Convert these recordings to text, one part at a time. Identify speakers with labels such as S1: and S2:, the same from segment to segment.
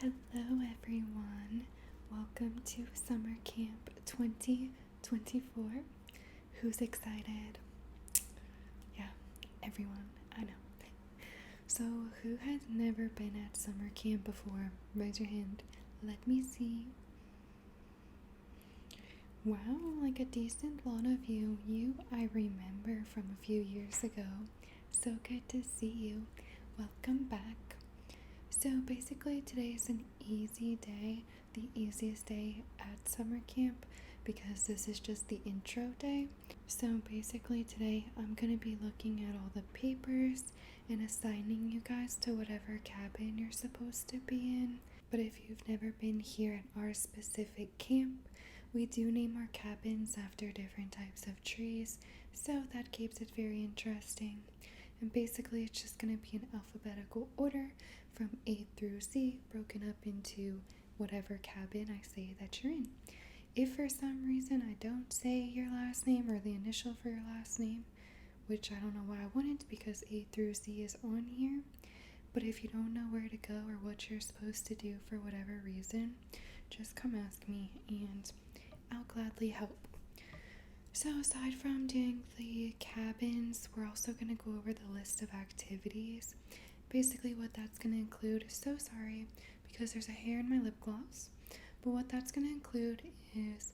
S1: Hello everyone, welcome to Summer Camp 2024. Who's excited? Yeah, everyone, I know. So who has never been at summer camp before? Raise your hand. Let me see. Wow, like a decent lot of you. I remember from a few years ago. So good to see you. Welcome back. So basically today is an easy day, the easiest day at summer camp because this is just the intro day. So basically today I'm going to be looking at all the papers and assigning you guys to whatever cabin you're supposed to be in. But if you've never been here at our specific camp, we do name our cabins after different types of trees, so that keeps it very interesting. And basically it's just going to be in alphabetical order from A through Z, broken up into whatever cabin I say that you're in. If for some reason I don't say your last name or the initial for your last name, which I don't know why I wouldn't because A through Z is on here, but if you don't know where to go or what you're supposed to do for whatever reason, just come ask me and I'll gladly help. So aside from doing the cabins, we're also going to go over the list of activities. Basically what that's going to include, so sorry because there's a hair in my lip gloss, but what that's going to include is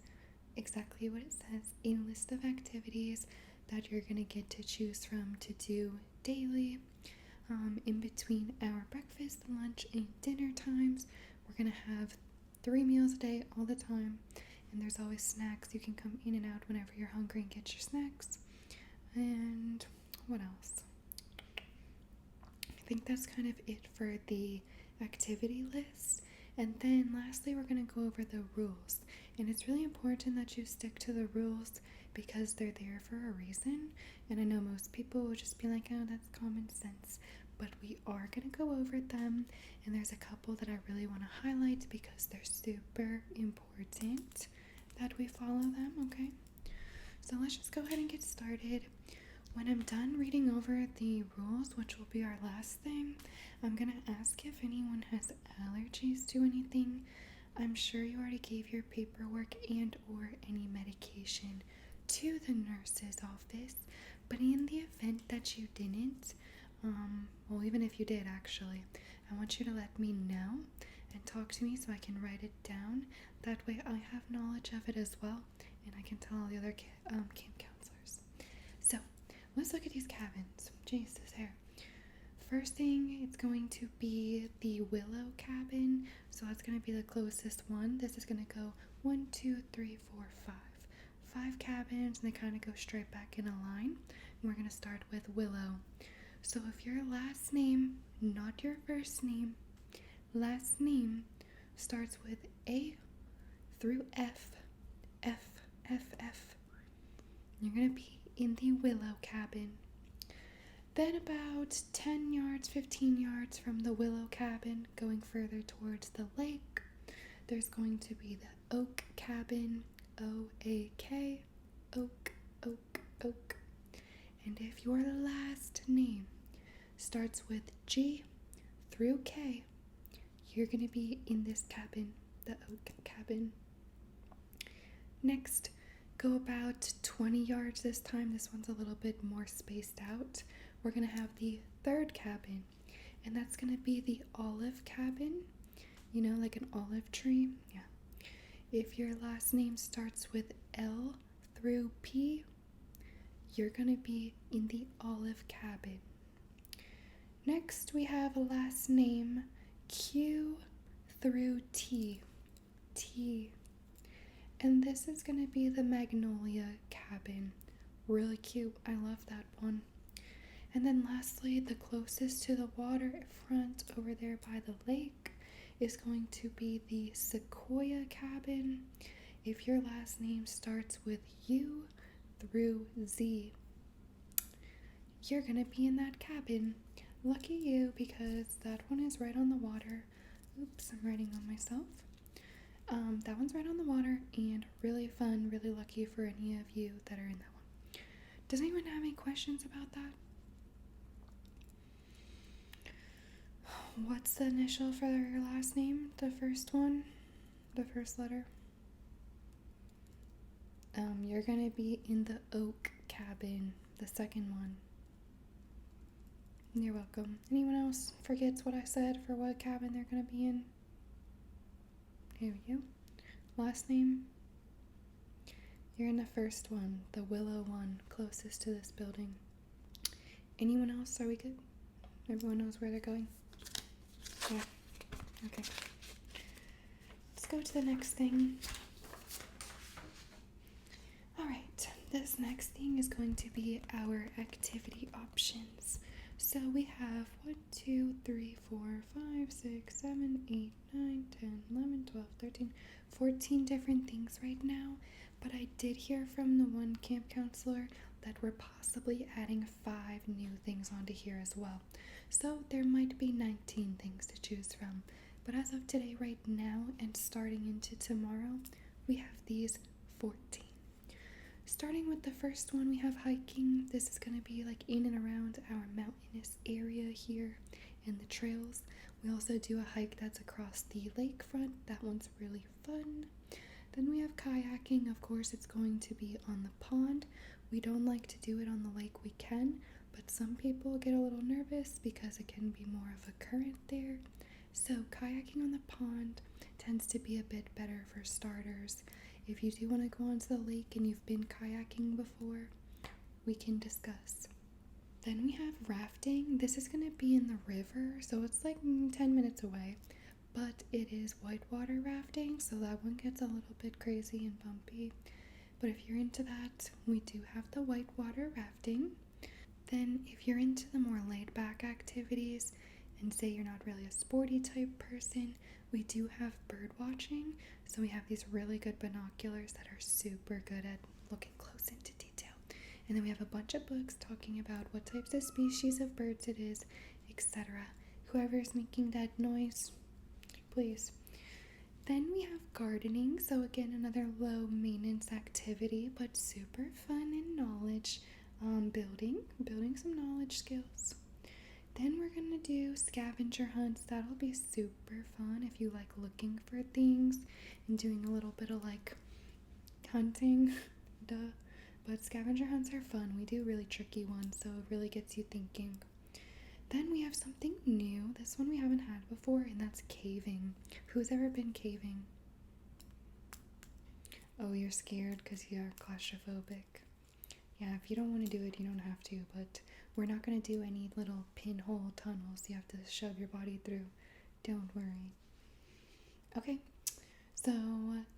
S1: exactly what it says, a list of activities that you're going to get to choose from to do daily. In between our breakfast, lunch, and dinner times, we're going to have 3 meals a day all the time. And there's always snacks. You can come in and out whenever you're hungry and get your snacks. And what else? I think that's kind of it for the activity list. And then lastly, we're going to go over the rules. And it's really important that you stick to the rules because they're there for a reason. And I know most people will just be like, oh, that's common sense. But we are going to go over them. And there's a couple that I really want to highlight because they're super important that we follow them, okay? So let's just go ahead and get started. When I'm done reading over the rules, which will be our last thing, I'm going to ask if anyone has allergies to anything. I'm sure you already gave your paperwork and or any medication to the nurse's office, but in the event that you didn't, well, even if you did actually, I want you to let me know and talk to me so I can write it down. That way I have knowledge of it as well, and I can tell all the other camp counselors. So let's look at these cabins. Jesus, hair. First thing, it's going to be the willow cabin. So that's going to be the closest one. This is going to go 1, 2, 3, 4, 5. 5 cabins, and they kind of go straight back in a line. And we're going to start with willow. So if your last name, not your first name, last name starts with A through F, you're going to be in the willow cabin. Then about 10 yards, 15 yards from the willow cabin, going further towards the lake, there's going to be the oak cabin, O-A-K, oak. And if your last name starts with G through K, you're going to be in this cabin, the oak cabin. Next, go about 20 yards this time. This one's a little bit more spaced out. We're going to have the third cabin, and that's going to be the olive cabin. You know, like an olive tree. Yeah. If your last name starts with L through P, you're going to be in the olive cabin. Next, we have a last name Q through T. And this is going to be the magnolia cabin. Really cute. I love that one. And then lastly, the closest to the waterfront over there by the lake is going to be the sequoia cabin. If your last name starts with U through Z, you're going to be in that cabin. Lucky you, because that one is right on the water. Oops, I'm writing on myself. That one's right on the water and really fun, really lucky for any of you that are in that one. Does anyone have any questions about that? What's the initial for your last name? The first one? The first letter? You're gonna be in the oak cabin, the second one. You're welcome. Anyone else forgets what I said for what cabin they're gonna be in? Here we go. Last name? You're in the first one, the willow one, closest to this building. Anyone else? Are we good? Everyone knows where they're going? Yeah. Okay. Let's go to the next thing. Alright, this next thing is going to be our activity options. So we have 1, 2, 3, 4, 5, 6, 7, 8, 9, 10, 11, 12, 13, 14 different things right now. But I did hear from the one camp counselor that we're possibly adding 5 new things onto here as well. So there might be 19 things to choose from. But as of today, right now, and starting into tomorrow, we have these 14. Starting with the first one, we have hiking. This is going to be like in and around our mountainous area here and the trails. We also do a hike that's across the lakefront. That one's really fun. Then we have kayaking. Of course, it's going to be on the pond. We don't like to do it on the lake. We can, but some people get a little nervous because it can be more of a current there. So kayaking on the pond tends to be a bit better for starters. If you do want to go onto the lake and you've been kayaking before, we can discuss. Then we have rafting. This is going to be in the river, so it's like 10 minutes away, but it is whitewater rafting, so that one gets a little bit crazy and bumpy. But if you're into that, we do have the whitewater rafting. Then if you're into the more laid back activities and say you're not really a sporty type person, we do have bird watching. So we have these really good binoculars that are super good at looking close into detail. And then we have a bunch of books talking about what types of species of birds it is, etc. Whoever's making that noise, please. Then we have gardening. So again, another low maintenance activity, but super fun and knowledge building some knowledge skills. Then we're going to do scavenger hunts. That'll be super fun if you like looking for things and doing a little bit of like hunting. Duh. But scavenger hunts are fun. We do really tricky ones, so it really gets you thinking. Then we have something new. This one we haven't had before, and that's caving. Who's ever been caving? Oh, you're scared because you're claustrophobic. Yeah, if you don't want to do it, you don't have to, but we're not going to do any little pinhole tunnels you have to shove your body through. Don't worry. Okay, so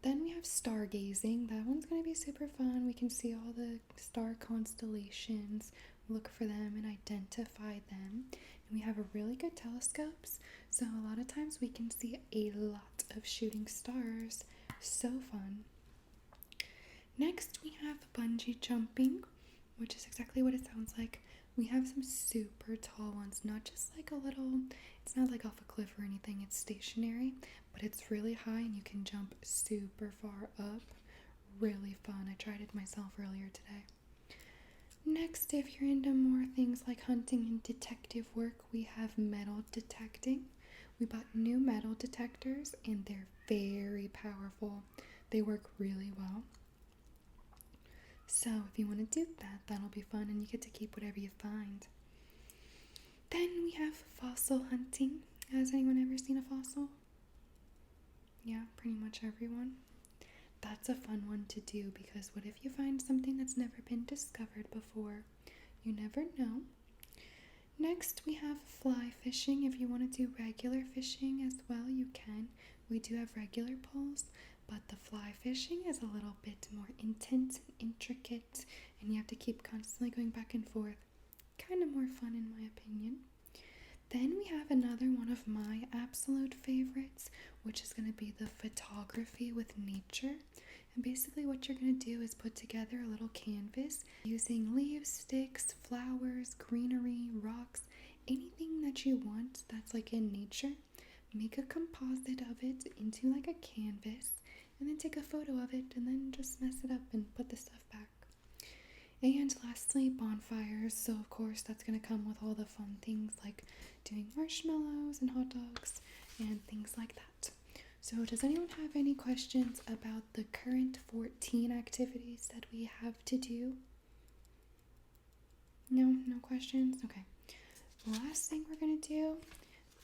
S1: then we have stargazing. That one's going to be super fun. We can see all the star constellations, look for them and identify them. And we have a really good telescopes, so a lot of times we can see a lot of shooting stars. So fun. Next, we have bungee jumping, which is exactly what it sounds like. We have some super tall ones, not just like a little, it's not like off a cliff or anything, it's stationary, but it's really high and you can jump super far up. Really fun. I tried it myself earlier today. Next, if you're into more things like hunting and detective work, we have metal detecting. We bought new metal detectors and they're very powerful. They work really well. So if you want to do that, that'll be fun and you get to keep whatever you find. Then we have fossil hunting. Has anyone ever seen a fossil? Yeah, pretty much everyone. That's a fun one to do because what if you find something that's never been discovered before? You never know. Next, we have fly fishing. If you want to do regular fishing as well, you can. We do have regular poles, but the fly fishing is a little bit more intense and intricate, and you have to keep constantly going back and forth. Kind of more fun in my opinion. Then we have another one of my absolute favorites, which is going to be the photography with nature. And basically what you're going to do is put together a little canvas using leaves, sticks, flowers, greenery, rocks, anything that you want that's like in nature. Make a composite of it into like a canvas and then take a photo of it and then just mess it up and put the stuff back. And lastly, bonfires. So, of course, that's going to come with all the fun things like doing marshmallows and hot dogs and things like that. So, does anyone have any questions about the current 14 activities that we have to do? No questions? Okay. The last thing we're going to do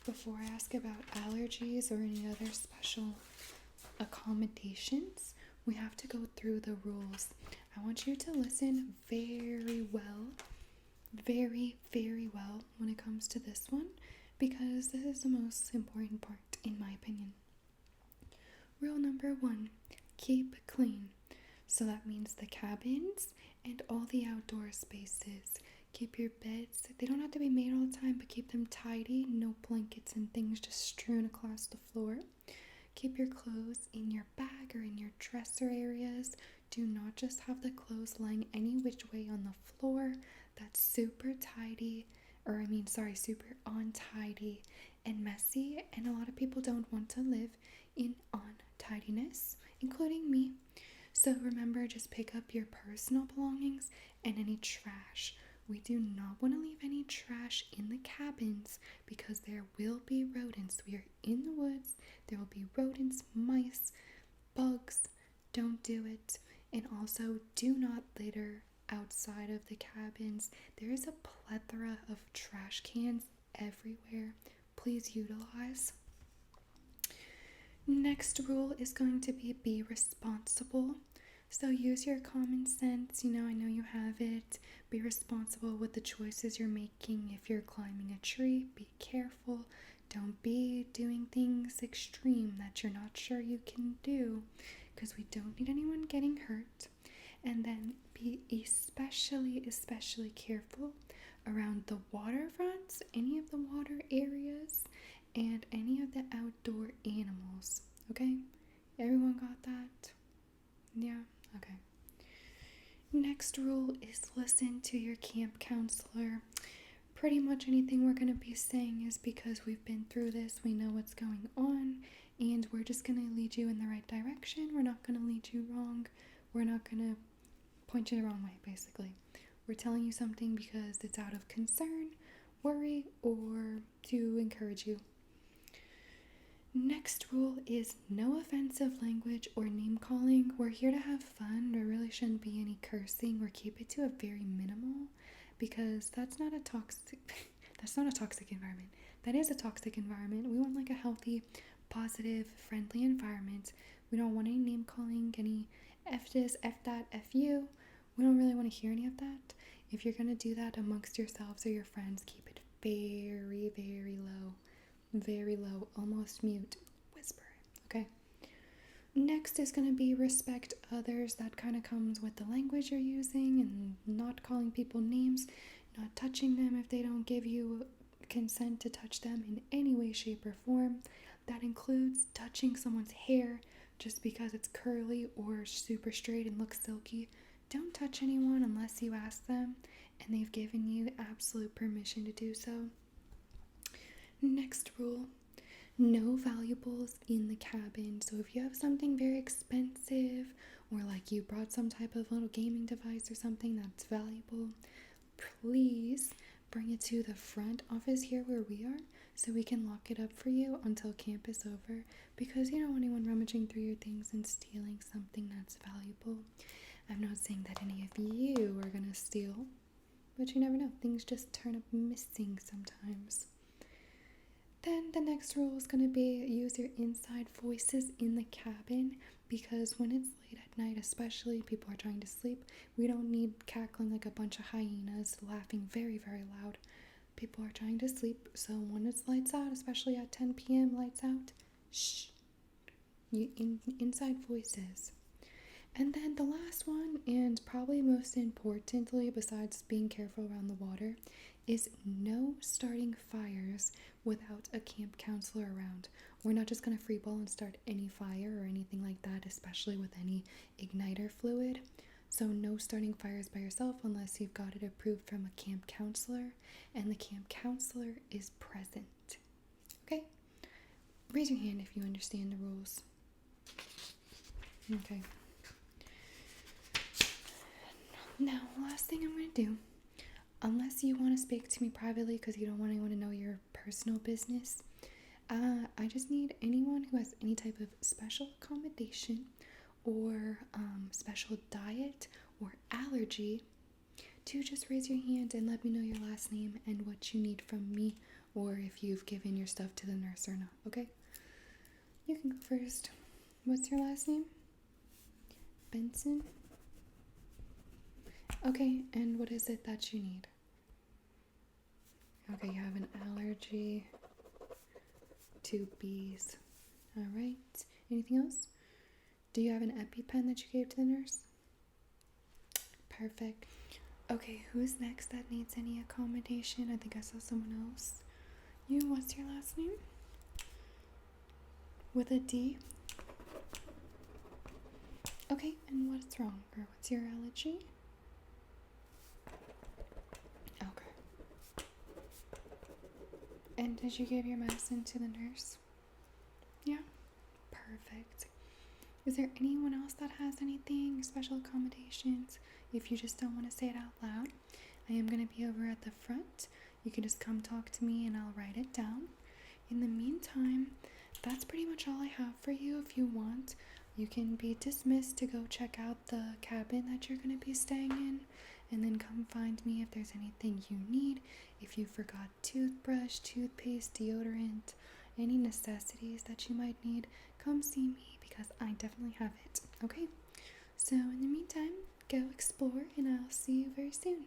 S1: before I ask about allergies or any other special accommodations, we have to go through the rules. I want you to listen very well, very well when it comes to this one, because this is the most important part, in my opinion. Rule number 1, keep clean. So that means the cabins and all the outdoor spaces. Keep your beds, they don't have to be made all the time, but keep them tidy. No blankets and things just strewn across the floor. Keep your clothes in your bag or in your dresser areas. Do not just have the clothes lying any which way on the floor. That's super super untidy and messy. And a lot of people don't want to live in untidiness, including me. So remember, just pick up your personal belongings and any trash. We do not want to leave any trash in the cabins because there will be rodents. We are in the woods. There will be rodents, mice, bugs. Don't do it. And also, do not litter outside of the cabins. There is a plethora of trash cans everywhere. Please utilize. Next rule is going to be responsible. So use your common sense. I know you have it. Be responsible with the choices you're making. If you're climbing a tree, be careful. Don't be doing things extreme that you're not sure you can do, because we don't need anyone getting hurt. And then be especially careful around the waterfronts, any of the water areas, and any of the outdoor animals. Okay? Everyone got that? Yeah? Okay. Next rule is listen to your camp counselor. Pretty much anything we're going to be saying is because we've been through this, we know what's going on, and we're just going to lead you in the right direction. We're not going to lead you wrong. We're not going to point you the wrong way, basically. We're telling you something because it's out of concern, worry, or to encourage you. Next rule is no offensive language or name calling. We're here to have fun. There really shouldn't be any cursing, or keep it to a very minimal, because that's not a toxic environment. That is a toxic environment. We want like a healthy, positive, friendly environment. We don't want any name calling, any F this, F that, F you. We don't really want to hear any of that. If you're going to do that amongst yourselves or your friends, keep it very low, almost mute, whisper, okay? Next is going to be respect others. That kind of comes with the language you're using and not calling people names, not touching them if they don't give you consent to touch them in any way, shape, or form. That includes touching someone's hair just because it's curly or super straight and looks silky. Don't touch anyone unless you ask them and they've given you absolute permission to do so. Next rule, no valuables in the cabin. So if you have something very expensive, or like you brought some type of little gaming device or something that's valuable, please bring it to the front office here where we are so we can lock it up for you until camp is over, because you don't want anyone rummaging through your things and stealing something that's valuable. I'm not saying that any of you are gonna steal, but you never know. Things just turn up missing sometimes. Then the next rule is going to be use your inside voices in the cabin, because when it's late at night, especially people are trying to sleep, we don't need cackling like a bunch of hyenas, laughing very loud. People are trying to sleep, so when it's lights out, especially at 10 p.m. lights out, shh, inside voices. And then the last one, and probably most importantly besides being careful around the water, is no starting fires without a camp counselor around. We're not just going to freeball and start any fire or anything like that, especially with any igniter fluid. So no starting fires by yourself unless you've got it approved from a camp counselor and the camp counselor is present. Okay? Raise your hand if you understand the rules. Okay. Now, last thing I'm going to do, unless you want to speak to me privately because you don't want anyone to know your personal business, I just need anyone who has any type of special accommodation or special diet or allergy to just raise your hand and let me know your last name and what you need from me, or if you've given your stuff to the nurse or not, okay? You can go first. What's your last name? Benson? Okay, and what is it that you need? Okay, you have an allergy to bees. Alright. Anything else? Do you have an EpiPen that you gave to the nurse? Perfect. Okay, who's next that needs any accommodation? I think I saw someone else. You, what's your last name? With a D? Okay, and what's wrong? Or what's your allergy? Okay. And did you give your medicine to the nurse? Yeah? Perfect. Is there anyone else that has anything, special accommodations? If you just don't want to say it out loud, I am going to be over at the front. You can just come talk to me and I'll write it down. In the meantime, that's pretty much all I have for you. If you want, you can be dismissed to go check out the cabin that you're going to be staying in, and then come find me if there's anything you need. If you forgot toothbrush, toothpaste, deodorant, any necessities that you might need, come see me because I definitely have it. Okay? So in the meantime, go explore and I'll see you very soon.